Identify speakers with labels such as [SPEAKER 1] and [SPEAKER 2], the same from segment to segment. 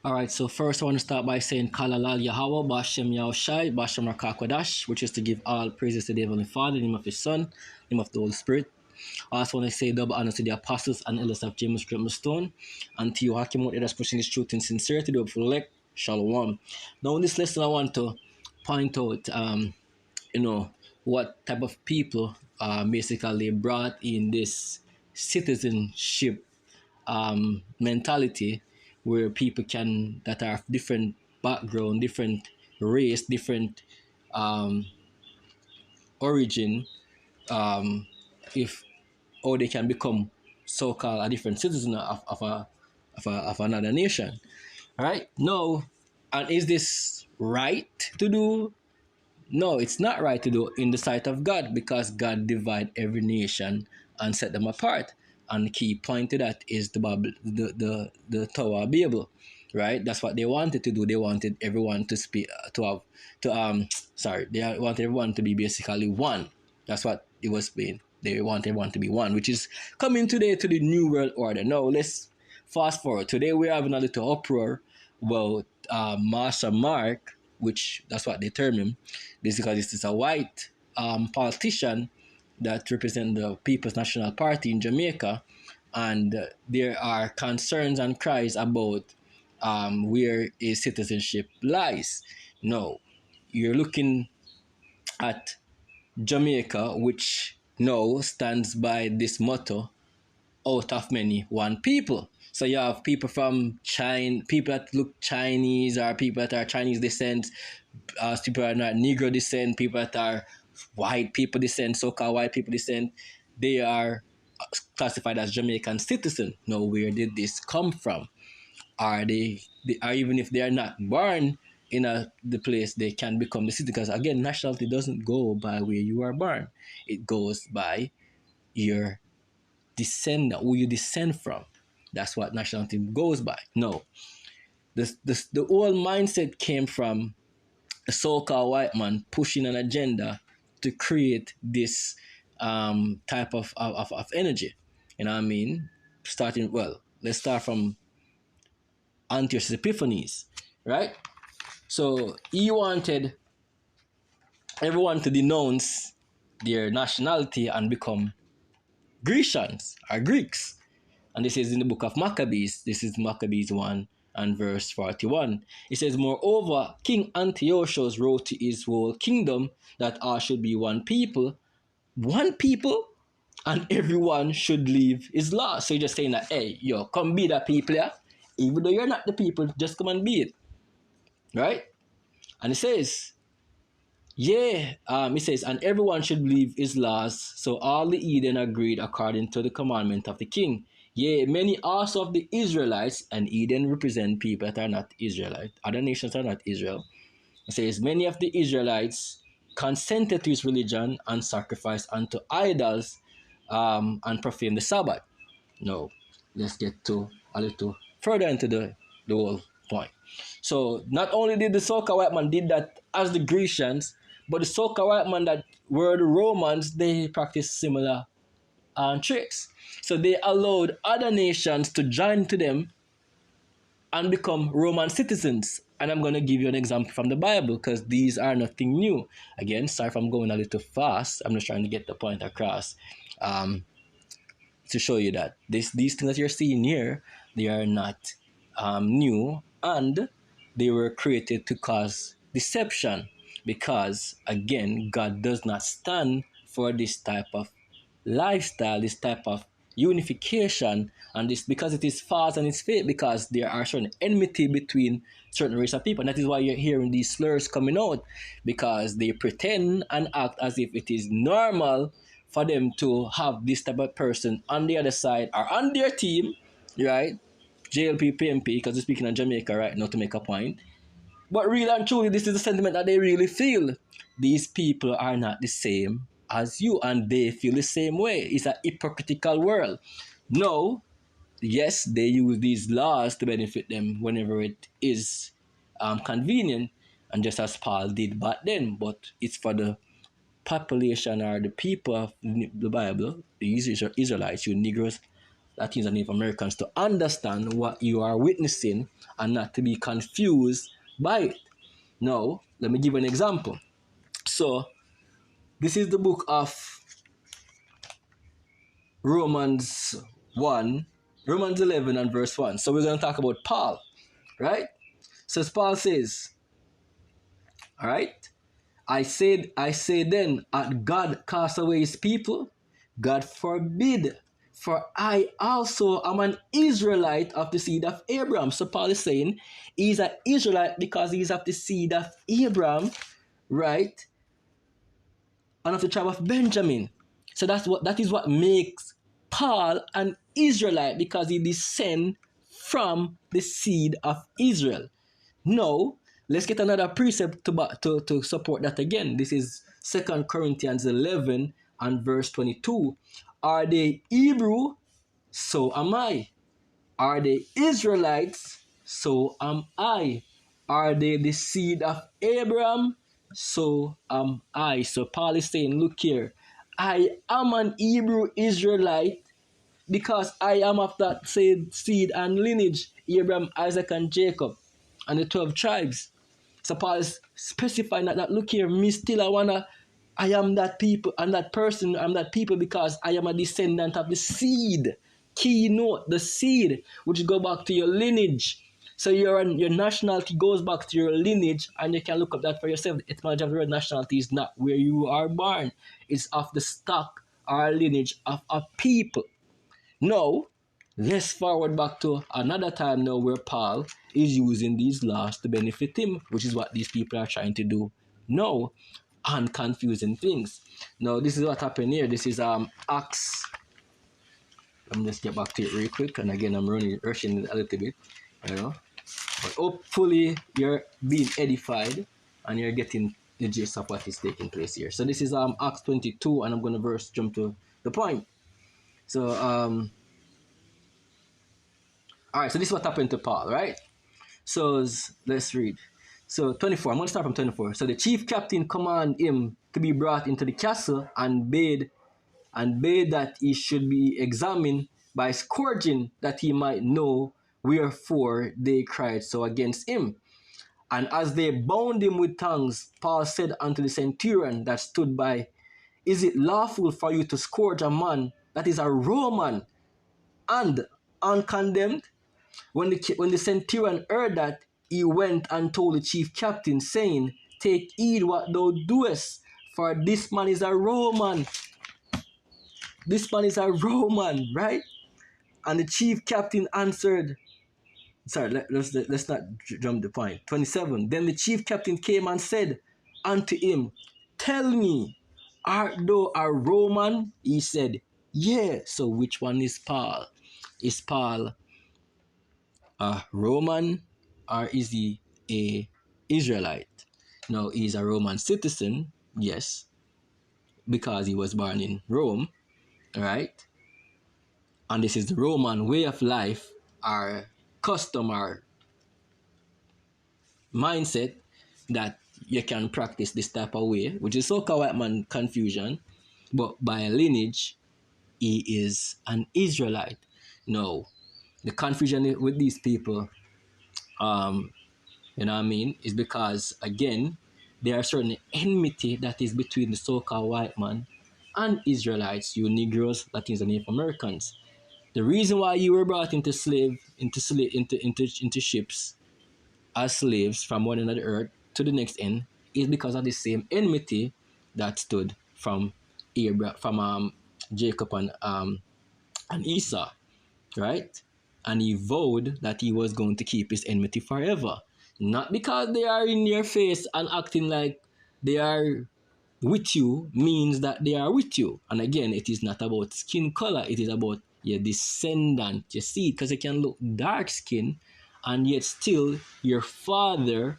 [SPEAKER 1] All right, so first I want to start by saying Kalalal Yahweh, Bashem Yahushai, Bashem Rakakwadash, which is to give all praises to the Heavenly Father, in the name of His Son, in the name of the Holy Spirit. I also want to say double honor to the apostles and elders of James Great Stone, and to you, Hakim, that's pushing this truth in sincerity, the hopeful elect, Shalom. Now, in this lesson, I want to point out, what type of people basically brought in this citizenship mentality where people can that are different background, different race, different um, origin, if or they can become so-called a different citizen of another nation. All right? No, and is this right to do? No, it's not right to do in the sight of God, because God divide every nation and set them apart. And the key point to that is the Tower of Babel, right? That's what they wanted to do. They wanted everyone to speak they wanted everyone to be basically one. That's what it was being. They want everyone to be one, which is coming today to the New World Order. Now let's fast forward. Today we're having a little uproar about Masa Mark, which that's what they term him. Basically, this is a white politician that represents the People's National Party in Jamaica, and there are concerns and cries about where his citizenship lies. No, you're looking at Jamaica, which now stands by this motto: out of many, one people. So you have people from China, people that look Chinese, or people that are Chinese descent, people that are not Negro descent, people that are white people descent, so-called white people descent. They are classified as Jamaican citizen. Now, where did this come from? Are are even if they are not born in the place, they can become the citizen? Because again, nationality doesn't go by where you are born; it goes by your descendant, who you descend from. That's what nationality goes by. No, the whole mindset came from a so-called white man pushing an agenda to create this type of energy. You know what I mean? Let's start from Antiochus Epiphanes, right? So he wanted everyone to denounce their nationality and become Grecians or Greeks. And this is in the book of Maccabees. This is Maccabees 1 and verse 41. It says, moreover, King Antiochus wrote to his whole kingdom that all should be one people, and everyone should leave his law. So you're just saying that, hey, come be the people, yeah? Even though you're not the people, just come and be it. Right? And it says, it says, and everyone should leave his laws. So all the Eden agreed according to the commandment of the king. Yea, many also of the Israelites, and Eden represent people that are not Israelite. Other nations are not Israel. It says, many of the Israelites consented to his religion and sacrificed unto idols and profaned the Sabbath. Now, let's get to a little further into the whole point. So, not only did the so-called white man did that as the Grecians, but the so-called white man that were the Romans, they practiced similar tricks. So they allowed other nations to join to them and become Roman citizens. And I'm going to give you an example from the Bible, because these are nothing new. Again, sorry if I'm going a little fast. I'm just trying to get the point across to show you that these things that you're seeing here, they are not new, and they were created to cause deception, because, again, God does not stand for this type of lifestyle, this type of unification, and this because it is false and it's fake, because there are certain enmity between certain race of people. And that is why you're hearing these slurs coming out, because they pretend and act as if it is normal for them to have this type of person on the other side or on their team, right? JLP, PMP, because we're speaking of Jamaica right now to make a point. But really and truly, this is the sentiment that they really feel. These people are not the same as you, and they feel the same way. It's a hypocritical world. No, yes, they use these laws to benefit them whenever it is convenient, and just as Paul did back then, but it's for the population or the people of the Bible, the Israelites, you Negroes, Latinos and Native Americans, to understand what you are witnessing and not to be confused by it. Now, let me give an example. So, this is the book of Romans 1, Romans 11 and verse 1. So, we're going to talk about Paul, right? So, Paul says, all right, I say then, at God cast away his people? God forbid. For I also am an Israelite of the seed of Abraham. So Paul is saying he's an Israelite because he's of the seed of Abraham, right? And of the tribe of Benjamin. So that is what makes Paul an Israelite, because he descends from the seed of Israel. Now, let's get another precept to support that again. This is 2 Corinthians 11 and verse 22. Are they Hebrew? So am I. Are they Israelites? So am I. Are they the seed of Abraham? So am I. So Paul is saying, look here, I am an Hebrew Israelite because I am of that seed and lineage, Abraham, Isaac, and Jacob, and the 12 tribes. So Paul is specifying that look here, me still I am that people and that person, I'm that people because I am a descendant of the seed. Keynote, the seed, which go back to your lineage. So your nationality goes back to your lineage, and you can look up that for yourself. The etymology of the word nationality is not where you are born. It's of the stock or lineage of a people. Now, let's forward back to another time now where Paul is using these laws to benefit him, which is what these people are trying to do now, and confusing things. Now, this is what happened here. This is Acts. Let me just get back to it real quick. And again, I'm rushing it a little bit, you know. But hopefully, you're being edified and you're getting the gist of what is taking place here. So this is Acts 22, and I'm going to jump to the point. So all right, so this is what happened to Paul, right? So let's read. So 24, I'm going to start from 24. So the chief captain commanded him to be brought into the castle and bade that he should be examined by scourging, that he might know wherefore they cried so against him. And as they bound him with tongues, Paul said unto the centurion that stood by, is it lawful for you to scourge a man that is a Roman and uncondemned? When the centurion heard that, he went and told the chief captain, saying, take heed what thou doest, for this man is a Roman. This man is a Roman, right? And the chief captain answered, let's not jump the point. 27. Then the chief captain came and said unto him, tell me, art thou a Roman? He said, yeah. So which one is Paul? Is Paul a Roman, or is he a Israelite? Now, he's a Roman citizen, yes, because he was born in Rome, right? And this is the Roman way of life, our custom, our mindset, that you can practice this type of way, which is so-called white man confusion, but by lineage, he is an Israelite. No, the confusion with these people, you know what I mean, is because, again, there are certain enmity that is between the so-called white man and Israelites, you Negroes, Latinos, and Native Americans. The reason why you were brought into ships as slaves from one end of the earth to the next end is because of the same enmity that stood from Jacob and Esau, right? And he vowed that he was going to keep his enmity forever. Not because they are in your face and acting like they are with you means that they are with you. And again, it is not about skin color, it is about your descendant. You see, because you can look dark skin and yet still your father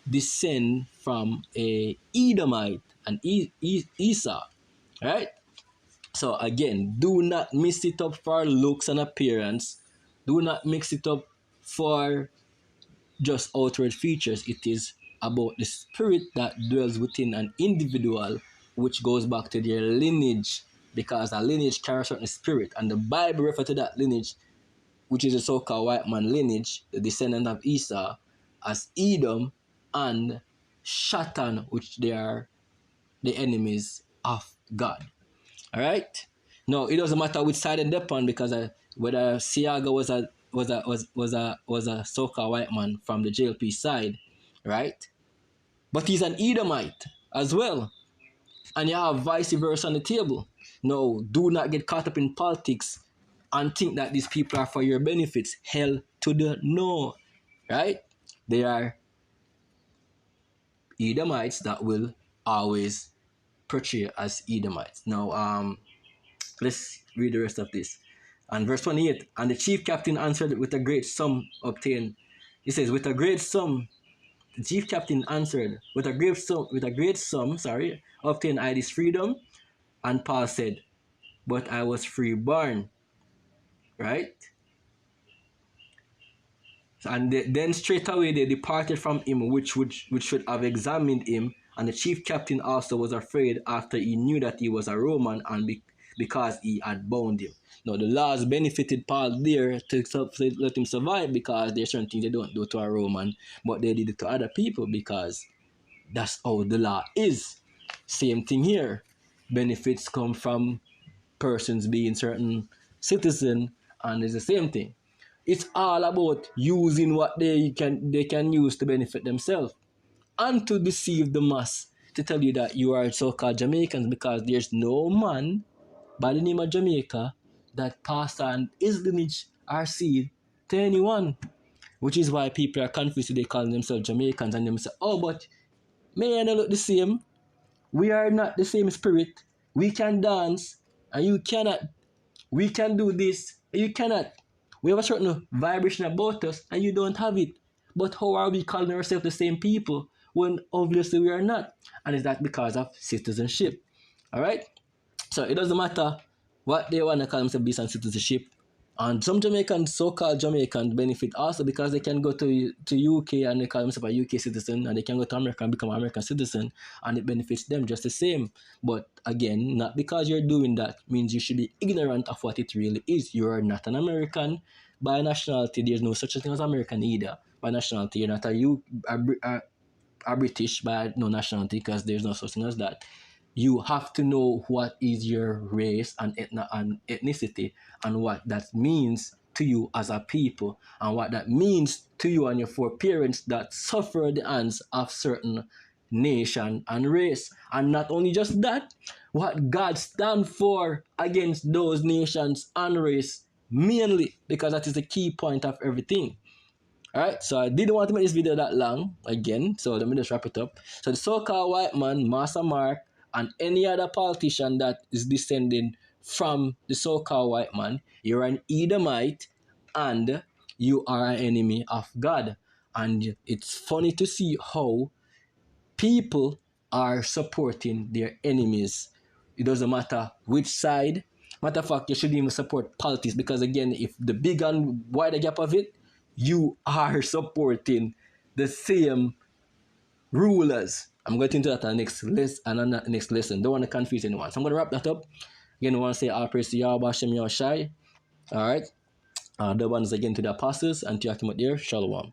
[SPEAKER 1] descend from a Edomite and Esau, right? So again, do not mix it up for looks and appearance. Do not mix it up for just outward features. It is about the spirit that dwells within an individual, which goes back to their lineage, because a lineage carries a certain spirit, and the Bible refers to that lineage, which is the so-called white man lineage, the descendant of Esau, as Edom and Shatan, which they are the enemies of God. All right. No, it doesn't matter which side they're on, because whether Siaga was a so-called white man from the JLP side, right? But he's an Edomite as well, and you have vice versa on the table. No, do not get caught up in politics and think that these people are for your benefits. Hell to the no, right? They are Edomites that will always portray as Edomites. Now, let's read the rest of this. And verse 28, and the chief captain answered with a great sum obtained. He says, with a great sum, the chief captain answered, with a great sum, obtained I this freedom. And Paul said, but I was freeborn, right? And then straight away they departed from him, which should have examined him. And the chief captain also was afraid after he knew that he was a Roman, and because he had bound him. Now the laws benefited Paul there to let him survive, because there's certain things they don't do to a Roman, but they did it to other people, because that's how the law is. Same thing here. Benefits come from persons being certain citizen, and it's the same thing. It's all about using what they can use to benefit themselves and to deceive the mass, to tell you that you are so-called Jamaicans, because there's no man by the name of Jamaica that passed on his lineage or seed to anyone, which is why people are confused. They call themselves Jamaicans, and they say, oh, but may I not look the same? We are not the same spirit. We can dance and you cannot. We can do this, you cannot. We have a certain vibration about us and you don't have it. But how are we calling ourselves the same people when obviously we are not? And is that because of citizenship? All right? So it doesn't matter what they want to call themselves based on citizenship. And some Jamaicans, so-called Jamaicans, benefit also because they can go to UK and they call themselves a UK citizen, and they can go to America and become an American citizen, and it benefits them just the same. But again, not because you're doing that means you should be ignorant of what it really is. You are not an American by nationality. There's no such a thing as American either by nationality. You're not a British by no nationality, because there's no such thing as that. You have to know what is your race and ethnicity, and what that means to you as a people, and what that means to you and your foreparents that suffer the hands of certain nation and race. And not only just that, what God stands for against those nations and race, mainly, because that is the key point of everything. Alright, so I didn't want to make this video that long again, so let me just wrap it up. So the so-called white man, Masa Mark, and any other politician that is descending from the so-called white man, you're an Edomite and you are an enemy of God. And it's funny to see how people are supporting their enemies. It doesn't matter which side. Matter of fact, you shouldn't even support politics, because again, if the big and wider gap of it, you are supporting the same rulers. I'm going into that next lesson. Don't want to confuse anyone. So I'm going to wrap that up. Again, I want to say all praise to Yahweh Hashem Yahushai. All right. The ones again to the apostles and to Yakim there. Shalom.